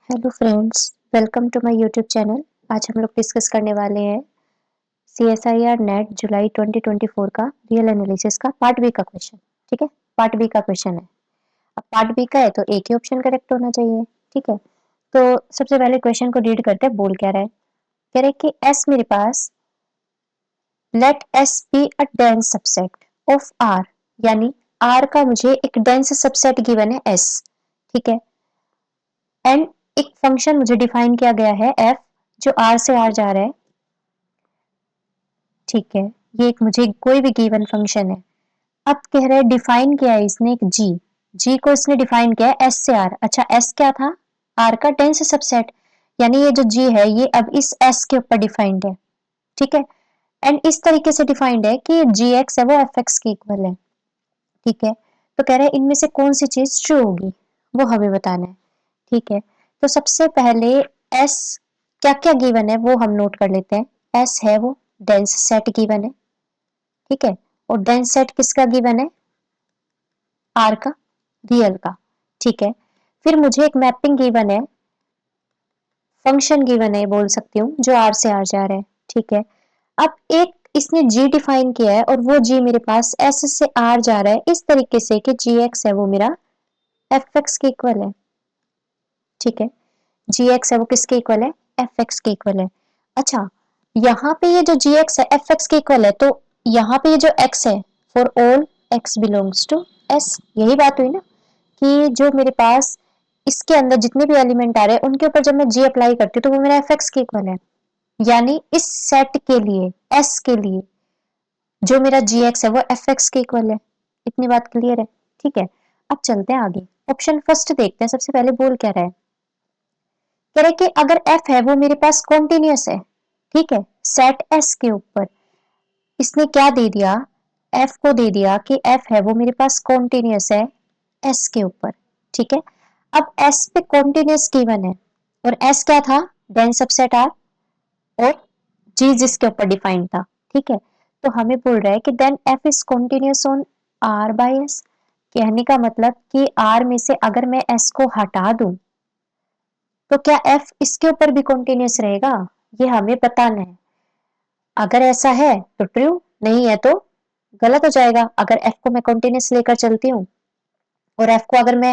Hello friends, welcome to my YouTube channel. आज हम लोग डिस्कस करने वाले हैं सीएसआईआर नेट जुलाई 2024 का रियल एनालिसिस का पार्ट बी का क्वेश्चन। ठीक है, पार्ट बी का क्वेश्चन है। अब पार्ट बी का है तो एक ही ऑप्शन करेक्ट होना चाहिए। ठीक है, तो सबसे पहले क्वेश्चन को रीड करते हैं। बोल क्या रहा है? कह रहे कि एस मेरे पास let S be a dense subset of R, यानी आर का मुझे एक डेंस सबसेट गिवन है एस। ठीक है, एंड एक फंक्शन मुझे डिफाइन किया गया है एफ, जो आर से आर जा रहा है। ठीक है, ये एक मुझे कोई भी गिवन फंक्शन है। अब कह रहे हैं डिफाइन किया है इसने एक जी, जी को इसने डिफाइन किया है एस से आर। अच्छा, एस क्या था? आर का टेंस सबसेट, यानी ये जो जी है ये अब इस एस के ऊपर डिफाइंड है। ठीक है, एंड इस तरीके से डिफाइंड है कि जी एक्स है वो एफ एक्स के इक्वल है। ठीक है, तो कह रहे हैं इनमें से कौन सी चीज ट्रू होगी वो हमें बताना है। ठीक है, तो सबसे पहले एस क्या क्या गिवन है वो हम नोट कर लेते हैं। एस है वो डेंस सेट गिवन है। ठीक है, और डेंस सेट किसका गिवन है? आर का, रियल का। ठीक है, फिर मुझे एक मैपिंग गिवन है, फंक्शन गिवन है बोल सकती हूँ, जो आर से आर जा रहा है। ठीक है, अब एक इसने जी डिफाइन किया है और वो जी मेरे पास एस से आर जा रहा है इस तरीके से कि जी एक्स है वो मेरा एफ एक्स के इक्वल है। ठीक है, जी एक्स है वो किसके इक्वल है? एफ एक्स के इक्वल है। अच्छा, यहाँ पे ये जो जी एक्स है एफ एक्स के इक्वल है, तो यहाँ पे ये जो एक्स है for all x belongs to S, यही बात हुई ना कि जो मेरे पास इसके अंदर जितने भी एलिमेंट आ रहे हैं उनके ऊपर जब मैं जी अप्लाई करती हूँ तो वो मेरा एफ एक्स के इक्वल है। यानी इस सेट के लिए एस के लिए जो मेरा जी एक्स है वो एफ एक्स के इक्वल है। इतनी बात क्लियर है? ठीक है, अब चलते हैं आगे। ऑप्शन फर्स्ट देखते हैं। सबसे पहले बोल क्या रहा है? कह रहे कि अगर एफ है वो मेरे पास कॉन्टिन्यूअस है। ठीक है, सेट एस के ऊपर इसने क्या दे दिया? एफ को दे दिया कि एफ है वो मेरे पास कॉन्टिन्यूअस है एस के ऊपर। ठीक है, अब एस पे कॉन्टिन्यूअस गिवन है और एस क्या था? डेंस सबसेट आर, और जी जिसके ऊपर डिफाइंड था। ठीक है, तो हमें बोल रहा है कि then f is continuous on R by S. कहने का मतलब कि आर में से अगर मैं एस को हटा दूं तो क्या एफ इसके ऊपर भी कॉन्टिन्यूअस रहेगा? ये हमें बताना है। अगर ऐसा है तो ट्रू, नहीं है तो गलत हो जाएगा। अगर एफ को मैं कॉन्टिन्यूअस लेकर चलती हूँ और एफ को अगर मैं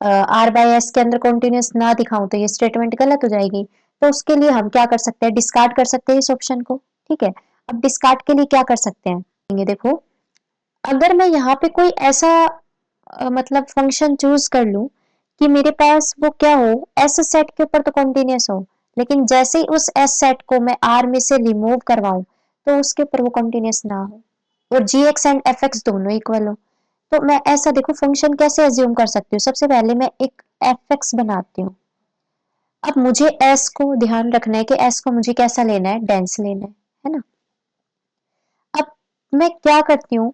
आर बाय एस के अंदर कॉन्टिन्यूअस ना दिखाऊं तो ये स्टेटमेंट गलत हो जाएगी। तो उसके लिए हम क्या कर सकते हैं? डिस्कार्ड कर सकते हैं इस ऑप्शन को। ठीक है, अब डिस्कार्ड के लिए क्या कर सकते हैं? ये देखो, अगर मैं यहाँ पे कोई ऐसा मतलब फंक्शन चूज कर लूं कि मेरे पास वो क्या हो, एस सेट के ऊपर तो कॉन्टिन्यूअस हो, लेकिन जैसे ही उस एस सेट को मैं आर में से रिमूव करवाऊं तो उसके ऊपर वो कॉन्टिन्यूअस ना हो और जी एक्स एंड एफ एक्स दोनों इक्वल हो। तो मैं ऐसा देखो फंक्शन कैसे एज्यूम कर सकती हूँ। सबसे पहले मैं एक एफ एक्स बनाती हूँ। अब मुझे एस को ध्यान रखना है कि एस को मुझे कैसा लेना है? डेंस लेना है ना। अब मैं क्या करती हूँ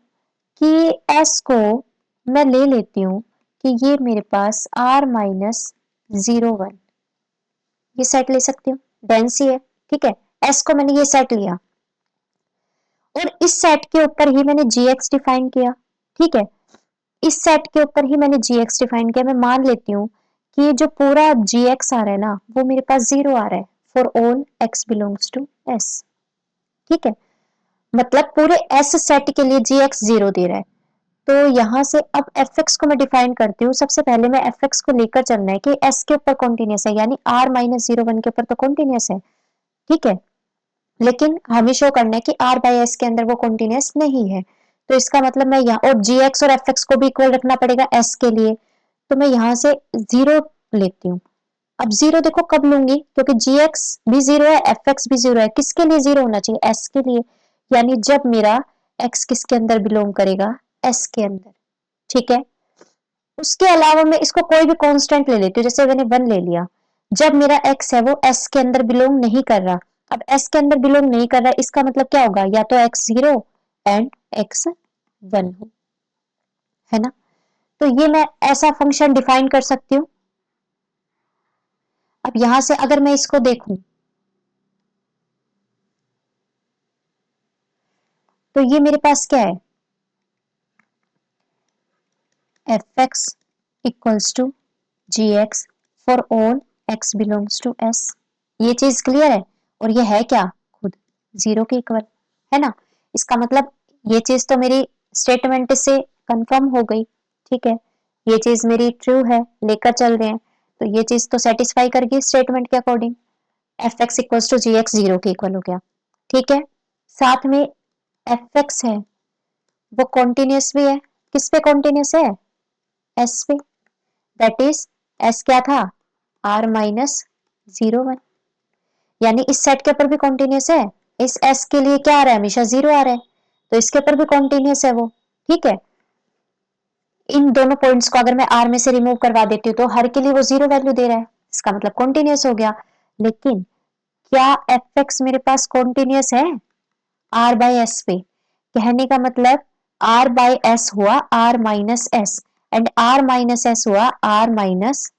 कि एस को मैं ले लेती हूँ कि ये मेरे पास आर माइनस 0 1, ये सेट ले सकती हूँ, डेंस ही है। ठीक है, एस को मैंने ये सेट लिया और इस सेट के ऊपर ही मैंने जी एक्स डिफाइन किया। ठीक है, इस सेट के ऊपर ही मैंने जी एक्स डिफाइन किया। मैं मान लेती हूँ कि जो पूरा जी एक्स आ रहा है ना वो मेरे पास 0 आ रहा है for all x belongs to S. ठीक है, मतलब पूरे एस सेट के लिए जी एक्स 0 दे रहा है। तो यहाँ से अब एफ एक्स को मैं डिफाइन करती हूँ। सबसे पहले मैं एफ एक्स को लेकर चलना है कि एस के ऊपर कॉन्टिन्यूस है, यानी आर माइनस 0 1 के ऊपर तो कॉन्टिन्यूस है। ठीक है, लेकिन हमें शो करना है कि आर बाई एस के अंदर वो कॉन्टिन्यूस नहीं है। तो इसका मतलब मैं यहाँ और जी एक्स और एफ एक्स को भी इक्वल रखना पड़ेगा एस के लिए। तो मैं यहाँ से 0 लेती हूँ। अब 0 देखो कब लूंगी, क्योंकि जी एक्स भी 0 है, एफ एक्स भी 0 है। किसके लिए 0 होना चाहिए? एस के लिए। यानी जब मेरा एक्स किसके अंदर बिलोंग करेगा? एस के अंदर। ठीक है, उसके अलावा मैं इसको कोई भी कांस्टेंट ले लेती हूँ। जैसे मैंने 1 ले लिया, जब मेरा एक्स है वो एस के अंदर बिलोंग नहीं कर रहा। अब एस के अंदर बिलोंग नहीं कर रहा, इसका मतलब क्या होगा? या तो एक्स 0 एंड एक्स 1 हो, है ना। तो ये मैं ऐसा फंक्शन डिफाइन कर सकती हूँ। अब यहां से अगर मैं इसको देखूं तो ये मेरे पास क्या है? F x equals to g x for all x belongs to s। ये चीज क्लियर है? और ये है क्या? खुद 0 के इक्वल, है ना। इसका मतलब ये चीज तो मेरी स्टेटमेंट से कंफर्म हो गई, ठीक है। ये चीज मेरी ट्रू है, लेकर चल रहे हैं, तो ये चीज तो सेटिस्फाई कर गई स्टेटमेंट के according. F x equals to g x 0 के इक्वल हो गया, ठीक है। साथ में एफ एक्स है वो कॉन्टिन्यूस भी है। किस पे कॉन्टिन्यूस है? एस पे। दैट इज एस क्या था? R minus 0 1। यानी इस सेट के ऊपर भी कॉन्टिन्यूस है। इस एस के लिए क्या आ रहा है? हमेशा 0 आ रहा है, तो इसके ऊपर भी कॉन्टिन्यूस है वो, ठीक है। इन दोनों पॉइंट्स को अगर मैं आर में से रिमूव करवा देती हूँ तो हर के लिए वो 0 वैल्यू दे रहा है, इसका मतलब कॉन्टिन्यूस हो गया। लेकिन क्या एफ एक्स मेरे पास कॉन्टिन्यूस है आर बाई एस पे? कहने का मतलब आर बाई एस हुआ R minus S, and R minus S हुआ आर माइनस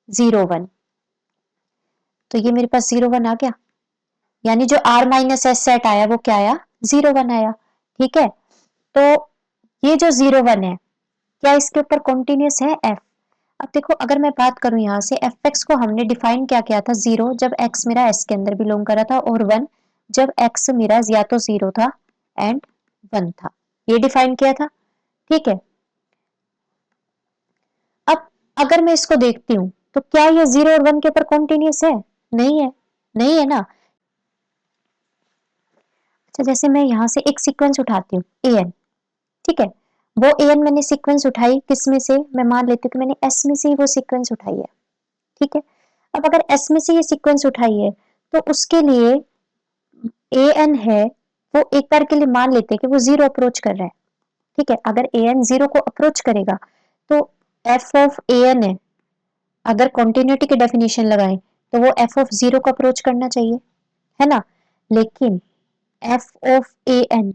0 1। तो ये मेरे पास 0 1 आ गया, यानी जो आर माइनस एस सेट आया वो क्या आया? 0 1 आया, ठीक है। तो ये जो 0 1 है, क्या इसके ऊपर कॉन्टिन्यूस है एफ? अब देखो, अगर मैं बात करूं यहाँ से, एफ एक्स को हमने डिफाइन क्या किया था? 0 जब एक्स मेरा एस के अंदर बिलोंग कर रहा था, और 1 जब एक्स मेरा या तो 0 था एंड 1 था, ये डिफाइन किया था, ठीक है। अब अगर मैं इसको देखती हूँ तो क्या ये 0 और 1 के ऊपर कॉन्टिन्यूस है? नहीं है, नहीं है ना। अच्छा, जैसे मैं यहाँ से एक सीक्वेंस उठाती हूँ ए एन, ठीक है। वो ए एन मैंने सीक्वेंस उठाई किस में से? मैं मान लेती हूँ कि मैंने एस में से ही वो सीक्वेंस उठाई है, ठीक है। अब अगर एस में से ये सीक्वेंस उठाई है तो उसके लिए ए एन है, वो एक बार के लिए मान लेते हैं कि वो 0 अप्रोच कर रहा है, ठीक है। अगर ए एन 0 को अप्रोच करेगा तो एफ ऑफ ए एन है, अगर कॉन्टिन्यूटी की डेफिनेशन लगाएं तो वो एफ ऑफ 0 को अप्रोच करना चाहिए, है ना। लेकिन एफ ऑफ ए एन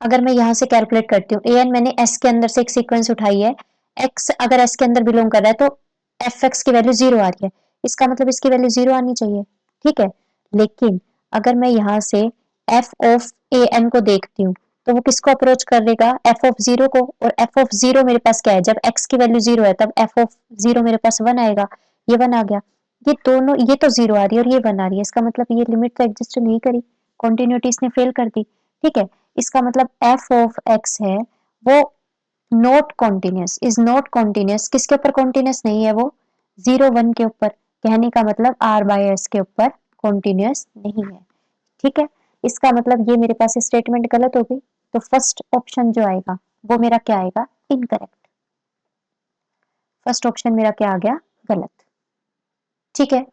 अगर मैं यहां से कैलकुलेट करती हूँ, ए एन मैंने एस के अंदर से एक सीक्वेंस उठाई है, एक्स अगर एस के अंदर बिलोंग कर रहा है तो एफ एक्स की वैल्यू 0 आ रही है, इसका मतलब इसकी वैल्यू 0 आनी चाहिए, ठीक है। लेकिन अगर मैं यहाँ से एफ ऑफ ए एन को देखती हूँ तो वो किसको अप्रोच करेगा? एफ ऑफ 0 को, और एफ ऑफ 0 मेरे पास क्या है? जब एक्स की वैल्यू 0 है तब एफ ऑफ 0 मेरे पास 1 आएगा, ये 1 आ गया। ये दोनों, ये तो 0 आ रही है और ये 1 आ रही है, इसका मतलब ये लिमिट तो एग्जिस्ट नहीं करी, कॉन्टिन्यूटी इसने फेल कर दी, ठीक है। इसका मतलब एफ ऑफ एक्स है वो not continuous, is not continuous. किसके ऊपर कॉन्टिन्यूस नहीं है वो? 0 1 के ऊपर। कहने का मतलब आर बाई एस के ऊपर कॉन्टिन्यूस नहीं है, ठीक है। इसका मतलब ये मेरे पास स्टेटमेंट गलत हो गई, तो फर्स्ट ऑप्शन जो आएगा वो मेरा क्या आएगा? इनकरेक्ट। फर्स्ट ऑप्शन मेरा क्या आ गया? गलत, ठीक है।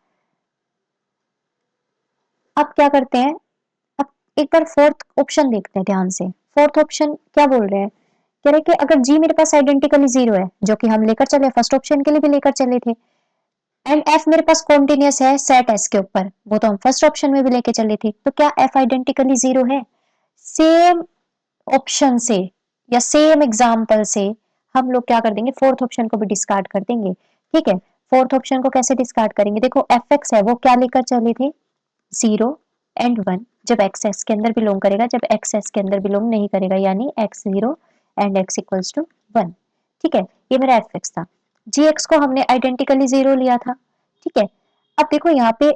अब क्या करते हैं? अब एक बार फोर्थ ऑप्शन देखते हैं ध्यान से। फोर्थ ऑप्शन क्या बोल रहे हैं? कह रहे कि अगर जी मेरे पास आइडेंटिकली 0 है, जो कि हम लेकर चले, फर्स्ट ऑप्शन के लिए भी लेकर चले थे, एंड एफ मेरे पास कॉन्टिन्यूस है सेट एस के ऊपर, वो तो हम फर्स्ट ऑप्शन में भी लेके चले थे, तो क्या एफ आइडेंटिकली 0 है? सेम ऑप्शन से या सेम एग्जाम्पल से हम लोग क्या कर देंगे? फोर्थ ऑप्शन को भी डिस्कार्ड कर देंगे, ठीक है। फोर्थ ऑप्शन को कैसे डिस्कार्ड करेंगे? देखो, एफ एक्स है वो क्या लेकर चले थे? 0 एंड 1, जब एक्स एस के अंदर बिलोंग करेगा, जब एक्स एस के अंदर बिलोंग नहीं करेगा, यानी x 0 and x equals to 1, ठीक है। ये मेरा एफ एक्स था। जी एक्स को हमने आइडेंटिकली 0 लिया था, ठीक है। अब देखो यहाँ पे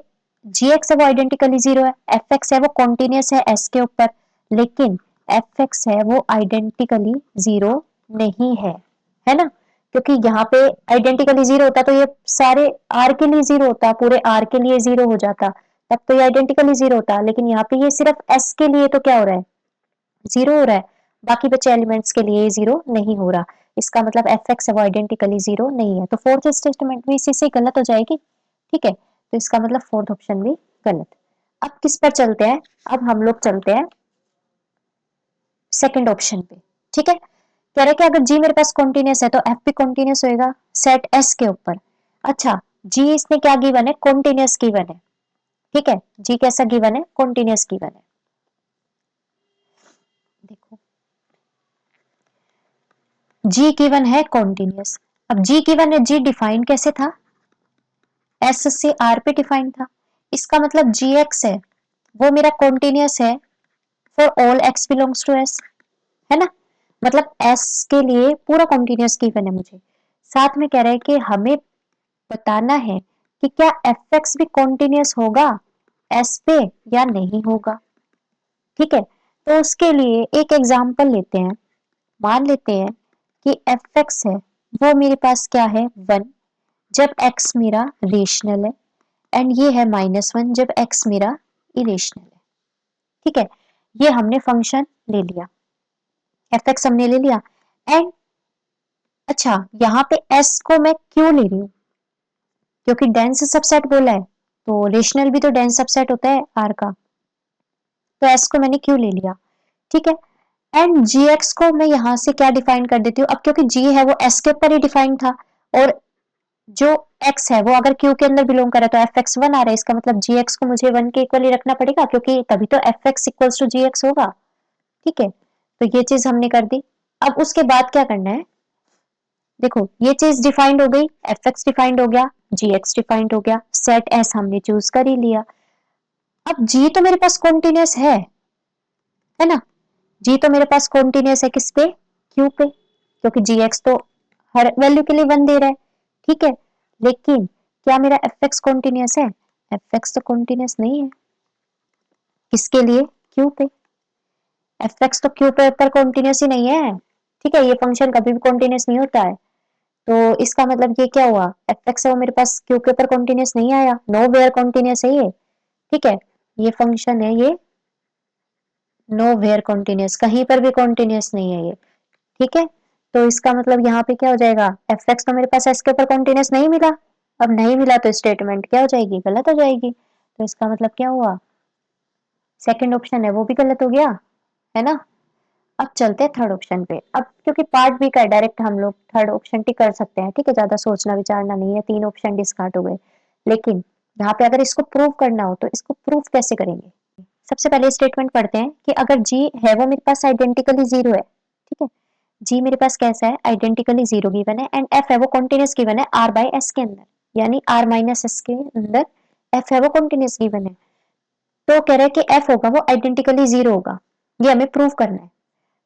जी एक्स है वो आइडेंटिकली 0 है, एफ एक्स है वो कॉन्टिन्यूस है एस के ऊपर, लेकिन एफ एक्स है वो आइडेंटिकली 0 नहीं है ना। क्योंकि यहाँ पे आइडेंटिकली 0 होता तो ये सारे आर के लिए 0 होता, पूरे आर के लिए 0 हो जाता, तब तो ये आइडेंटिकली 0 होता। लेकिन यहाँ पे ये सिर्फ एस के लिए तो क्या हो रहा है? 0 हो रहा है, बाकी बचे एलिमेंट्स के लिए 0 नहीं हो रहा। इसका मतलब एफ एक्स है वो आइडेंटिकली 0 नहीं है, तो फोर्थ स्टेटमेंट भी इसी से गलत हो जाएगी, ठीक है। तो इसका मतलब फोर्थ ऑप्शन भी गलत। अब किस पर चलते हैं? अब हम लोग चलते हैं सेकंड ऑप्शन पे, ठीक है। कह रहे कि अगर जी मेरे पास कॉन्टिन्यूस है तो एफ भी कॉन्टिन्यूस होएगा सेट एस के ऊपर। अच्छा, जी इसने क्या गिवन है? कॉन्टिन्यूस गिवन है, ठीक है। जी कैसा गिवन है? कॉन्टिन्यूस गिवन है। देखो, जी गिवन है कॉन्टिन्यूस। अब जी गिवन है, जी डिफाइन कैसे था? एस से आर पे डिफाइन था। इसका मतलब जी एक्स है वो मेरा कॉन्टिन्यूस है for all x belongs to S, है ना। मतलब एस के लिए पूरा कॉन्टिन्यूस गिवन है मुझे। साथ में कह रहे हैं कि हमें बताना है कि क्या एफ एक्स भी कॉन्टिन्यूस होगा एस पे या नहीं होगा। ठीक है, तो उसके लिए एक एग्जांपल लेते हैं। मान लेते हैं कि एफ एक्स है वो मेरे पास क्या है 1, जब एक्स मेरा रेशनल है, एंड ये है -1 जब एक्स मेरा इरेशनल है। ठीक है, ये हमने फंक्शन ले लिया, एफ एक्स हमने ले लिया। एंड अच्छा, यहाँ पे एस को मैं क्यों ले रही हूँ, क्योंकि डेंस सबसेट बोला है, तो रेशनल भी तो डेंस सबसेट होता है आर का, तो एस को मैंने क्यों ले लिया। ठीक है, एंड जी एक्स को मैं यहां से क्या डिफाइन कर देती हूँ, अब क्योंकि जी है वो एस के ऊपर ही डिफाइन था, और जो एक्स है वो अगर क्यू के अंदर बिलोंग करे तो एफ एक्स 1 आ रहा है, इसका मतलब जी एक्स को मुझे 1 के इक्वल ही रखना पड़ेगा, क्योंकि तभी तो f x equals to g x होगा। ठीक है, तो ये चीज हमने कर दी। अब उसके बाद क्या करना है, देखो ये चीज डिफाइंड हो गई, एफ एक्स डिफाइंड हो गया, जी एक्स डिफाइंड हो गया, सेट एस हमने चूज कर ही लिया। अब जी तो मेरे पास कॉन्टिन्यूस है ना, जी तो मेरे पास कॉन्टिन्यूस है किस पे, क्यू पे, क्योंकि जी एक्स तो हर वैल्यू के लिए 1 दे रहा है। ठीक है, लेकिन क्या मेरा एफ एक्स कॉन्टिन्यूस है, एफ एक्स तो कॉन्टिन्यूस नहीं है, किसके लिए, क्यू पे, एफ एक्स तो क्यू पे ऊपर कॉन्टिन्यूस ही नहीं है। ठीक है, ये फंक्शन कभी भी कॉन्टिन्यूस नहीं होता है, तो इसका मतलब ये क्या हुआ, एफ एक्स है वो मेरे पास क्यू के ऊपर कॉन्टिन्यूस नहीं आया, नो वेयर कॉन्टिन्यूस है ये। ठीक है, ये फंक्शन है ये नो वेयर कॉन्टिन्यूस, कहीं पर भी कॉन्टिन्यूस नहीं है ये। ठीक है, तो इसका मतलब यहाँ पे क्या हो जाएगा, एफ एक्स तो मेरे पास एस के ऊपर कॉन्टिन्यूस नहीं मिला, अब नहीं मिला तो स्टेटमेंट क्या हो जाएगी, गलत हो जाएगी, तो इसका मतलब क्या हुआ, सेकंड ऑप्शन है वो भी गलत हो गया, है ना। अब चलते हैं थर्ड ऑप्शन पे, अब क्योंकि पार्ट बी का है डायरेक्ट हम लोग थर्ड ऑप्शन टिक कर सकते हैं। ठीक है, ज्यादा सोचना विचारना नहीं है, 3 ऑप्शन डिस्कार्ड हो गए, लेकिन यहाँ पे अगर इसको प्रूव करना हो तो इसको प्रूव कैसे करेंगे। सबसे पहले स्टेटमेंट पढ़ते हैं कि अगर जी है वो मेरे पास आइडेंटिकली जीरो है। ठीक है, जी मेरे पास कैसा है, आइडेंटिकली जीरो गिवन है, एंड एफ है वो कॉन्टिन्यूस गिवन है आर बाई एस के अंदर, यानी आर माइनस एस के अंदर एफ है वो कॉन्टिन्यूस गिवन है, तो कह रहे हैं कि एफ होगा वो आइडेंटिकली जीरो होगा, ये हमें प्रूव करना है।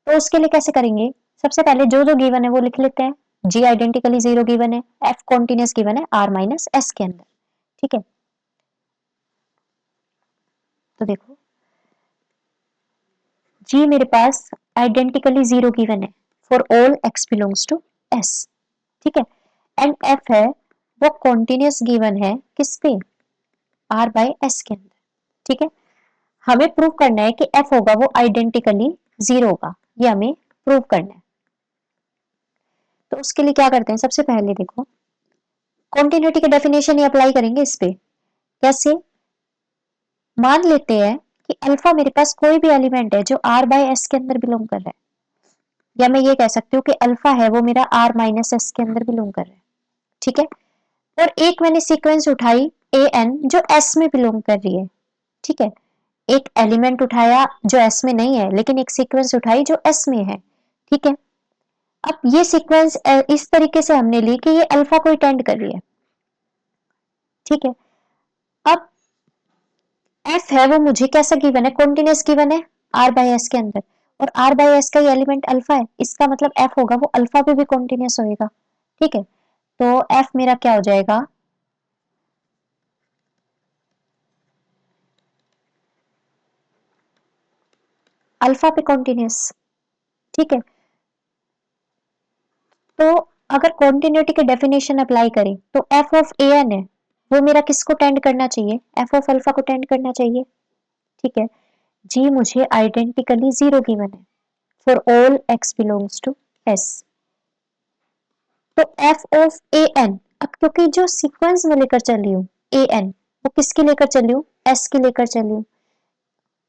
तो उसके लिए कैसे करेंगे, सबसे पहले जो जो गिवन है वो लिख लेते हैं, जी आइडेंटिकली जीरो गिवन है, एफ कॉन्टिन्यूस गिवन है आर माइनस एस के अंदर। ठीक है, तो देखो जी मेरे पास आइडेंटिकली जीरो गिवन है for all x belongs to S. ठीक है, एंड एफ है वो कॉन्टिन्यूस गिवन है किस पे, आर बाय एस के अंदर। ठीक है, हमें प्रूव करना है कि एफ होगा वो आइडेंटिकली जीरो होगा, ये हमें प्रूव करना है। तो उसके लिए क्या करते हैं, सबसे पहले देखो कॉन्टिन्यूटी के डेफिनेशन ही अप्लाई करेंगे इस पे। कैसे, मान लेते हैं कि अल्फा मेरे पास कोई भी एलिमेंट है जो आर बाय एस के अंदर बिलोंग कर रहा है, या मैं ये कह सकती हूँ कि अल्फा है वो मेरा आर माइनस एस के अंदर बिलोंग कर रहा है। ठीक है, और एक मैंने सीक्वेंस उठाई ए एन जो एस में बिलोंग कर रही है। ठीक है, एक एलिमेंट उठाया जो एस में नहीं है, लेकिन एक सीक्वेंस उठाई जो एस में है। ठीक है, अब ये सीक्वेंस इस तरीके से हमने ली कि ये अल्फा को टेंड कर रही है। ठीक है, अब एफ है वो मुझे कैसा गिवन है, कॉन्टिन्यूस गिवन है आर बाई एस के अंदर, और आर बाई एस का ये एलिमेंट अल्फा है, इसका मतलब एफ होगा वो अल्फा पे भी कॉन्टिन्यूस होएगा। ठीक है, तो एफ मेरा क्या हो जाएगा, अल्फा पे कॉन्टिन्यूस। ठीक है, तो अगर कॉन्टिन्यूटी के डेफिनेशन अप्लाई करें तो एफ ऑफ ए एन है वो मेरा किसको टेंड करना चाहिए, एफ ऑफ अल्फा को टेंड करना चाहिए। ठीक है, जी मुझे आइडेंटिकली जीरो गिवन है for all x belongs to S, तो एफ ऑफ ए एन, अब क्योंकि जो सीक्वेंस में लेकर चल रही हूँ ए एन, वो किसकी लेकर चली हूँ, एस की लेकर चली हूँ,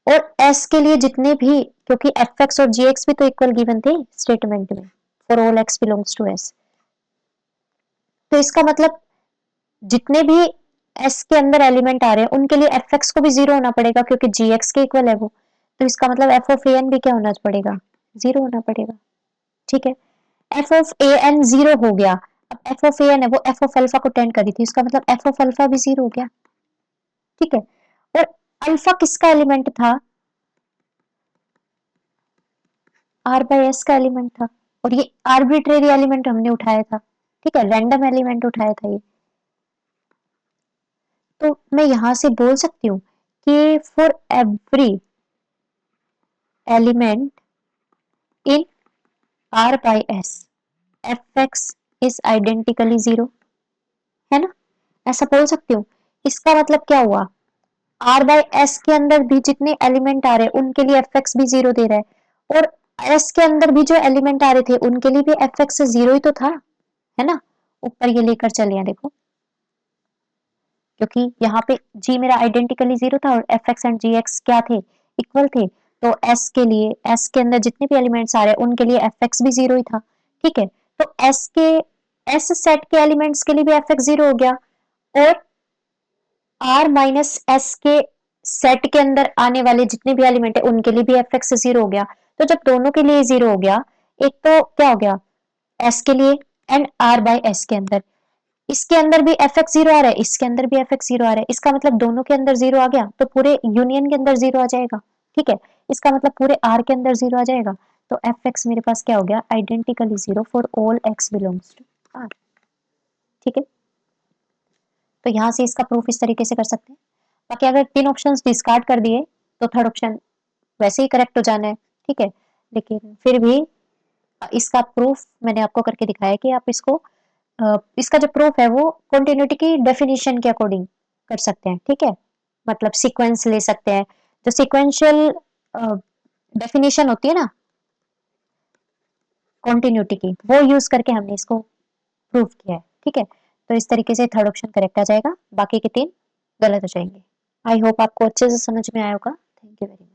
और एस के लिए जितने भी, क्योंकि एफ एक्स और जी एक्स भी तो इक्वल गिवन थे स्टेटमेंट में, for all x belongs to S, तो इसका मतलब जितने भी एस के अंदर एलिमेंट आ रहे हैं उनके लिए एफ एक्स को भी जीरो होना पड़ेगा, क्योंकि जी एक्स के इक्वल है वो, तो इसका मतलब एफ ऑफ ए एन भी क्या होना पड़ेगा, जीरो होना पड़ेगा। ठीक है, f of a n zero हो गया, अब एफ ऑफ ए एन है वो एफ ऑफ अल्फा को टेंड करी थी, इसका मतलब एफ ऑफ अल्फा भी जीरो हो गया। ठीक है, और अल्फा किसका एलिमेंट था, आर बाई एस का एलिमेंट था, और ये आर्बिट्रेरी एलिमेंट हमने उठाया था। ठीक है, रैंडम एलिमेंट उठाया था ये, तो मैं यहां से बोल सकती हूँ कि for every element in R by S fx is identically zero, है ना, ऐसा बोल सकती हूँ। इसका मतलब क्या हुआ, R by S के अंदर भी जितने एलिमेंट आ रहे हैं उनके लिए fx भी जीरो दे रहा है, और S के अंदर भी जो एलिमेंट आ रहे थे उनके लिए भी fx जीरो ही तो था, है ना। ऊपर ये लेकर चले हैं देखो, क्योंकि यहाँ पे g मेरा आइडेंटिकली जीरो था और fx एंड gx क्या थे, इक्वल थे। तो s के लिए, s के अंदर जितने भी एलिमेंट्स आ रहे हैं उनके लिए fx भी जीरो ही था, ठीक है। तो s के, s सेट के एलिमेंट्स के लिए भी fx जीरो हो गया, और r माइनस s के सेट के अंदर आने वाले जितने भी एलिमेंट है उनके लिए भी fx जीरो हो गया। तो जब दोनों के लिए जीरो हो गया, एक तो क्या हो गया s के लिए एंड r बाय s के अंदर, इसके अंदर भी fx जीरो आ रहा है, इसके अंदर भी fx जीरो आ रहा है, इसका मतलब दोनों के अंदर जीरो आ गया तो पूरे यूनियन के अंदर जीरो आ जाएगा, ठीक है। इसका मतलब पूरे r के अंदर जीरो आ जाएगा। तो fx मेरे पास क्या हो गया, identically zero for all x belongs to r, ठीक है। तो यहां से इसका प्रूफ इस तरीके से कर सकते हैं। बाकी अगर तीन ऑप्शंस डिस्कार्ड कर दिए तो थर्ड ऑप्शन वैसे ही करेक्ट हो जाना है, ठीक है। लेकिन फिर भी इसका प्रूफ मैंने आपको करके दिखाया कि आप इसको, इसका जो प्रूफ है वो कॉन्टिन्यूटी की डेफिनेशन के अकॉर्डिंग कर सकते हैं, ठीक है। मतलब सीक्वेंस ले सकते हैं, जो सीक्वेंशियल डेफिनेशन होती है ना कॉन्टिन्यूटी की, वो यूज करके हमने इसको प्रूव किया है, ठीक है। तो इस तरीके से थर्ड ऑप्शन करेक्ट आ जाएगा, बाकी के तीन गलत हो जाएंगे। आई होप आपको अच्छे से समझ में आया होगा। Thank you very much.